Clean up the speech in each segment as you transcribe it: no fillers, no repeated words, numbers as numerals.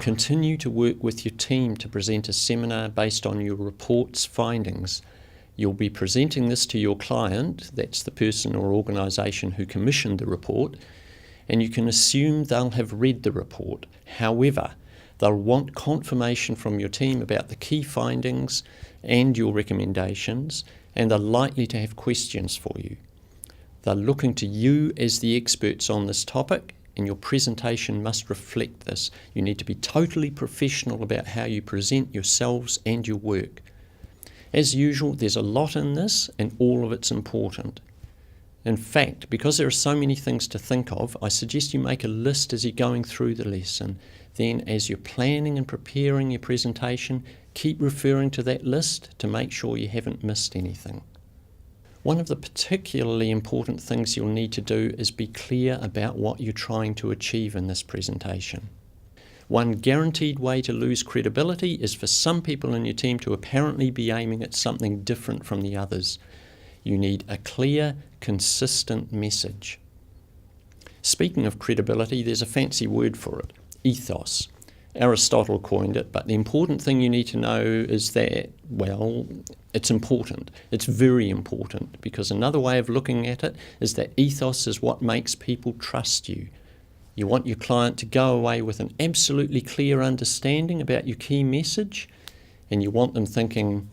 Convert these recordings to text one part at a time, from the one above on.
continue to work with your team to present a seminar based on your report's findings. You'll be presenting this to your client, that's the person or organisation who commissioned the report, and you can assume they'll have read the report. However, they'll want confirmation from your team about the key findings and your recommendations, and they're likely to have questions for you. They're looking to you as the experts on this topic, and your presentation must reflect this. You need to be totally professional about how you present yourselves and your work. As usual, there's a lot in this, and all of it's important. In fact, because there are so many things to think of, I suggest you make a list as you're going through the lesson. Then, as you're planning and preparing your presentation, keep referring to that list to make sure you haven't missed anything. One of the particularly important things you'll need to do is be clear about what you're trying to achieve in this presentation. One guaranteed way to lose credibility is for some people in your team to apparently be aiming at something different from the others. You need a clear, consistent message. Speaking of credibility, there's a fancy word for it, ethos. Aristotle coined it, but the important thing you need to know is that, well, it's important. It's very important, because another way of looking at it is that ethos is what makes people trust you. You want your client to go away with an absolutely clear understanding about your key message, and you want them thinking,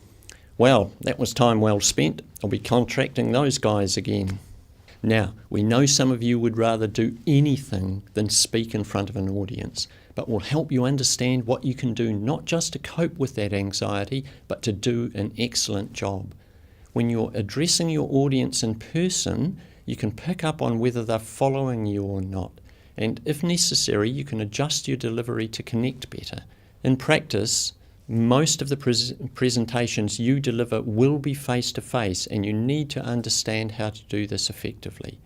well, that was time well spent. I'll be contracting those guys again. Now, we know some of you would rather do anything than speak in front of an audience, but we'll help you understand what you can do not just to cope with that anxiety, but to do an excellent job. When you're addressing your audience in person, you can pick up on whether they're following you or not, and if necessary, you can adjust your delivery to connect better. In practice, most of the presentations you deliver will be face-to-face, and you need to understand how to do this effectively.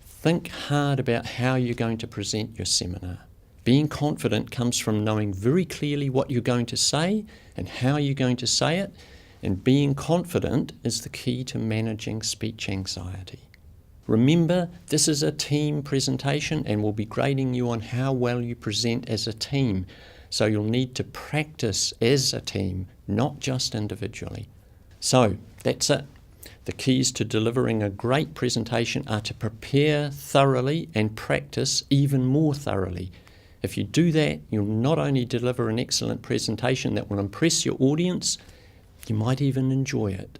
Think hard about how you're going to present your seminar. Being confident comes from knowing very clearly what you're going to say and how you're going to say it, and being confident is the key to managing speech anxiety. Remember, this is a team presentation, and we'll be grading you on how well you present as a team. So you'll need to practice as a team, not just individually. So that's it. The keys to delivering a great presentation are to prepare thoroughly and practice even more thoroughly. If you do that, you'll not only deliver an excellent presentation that will impress your audience, you might even enjoy it.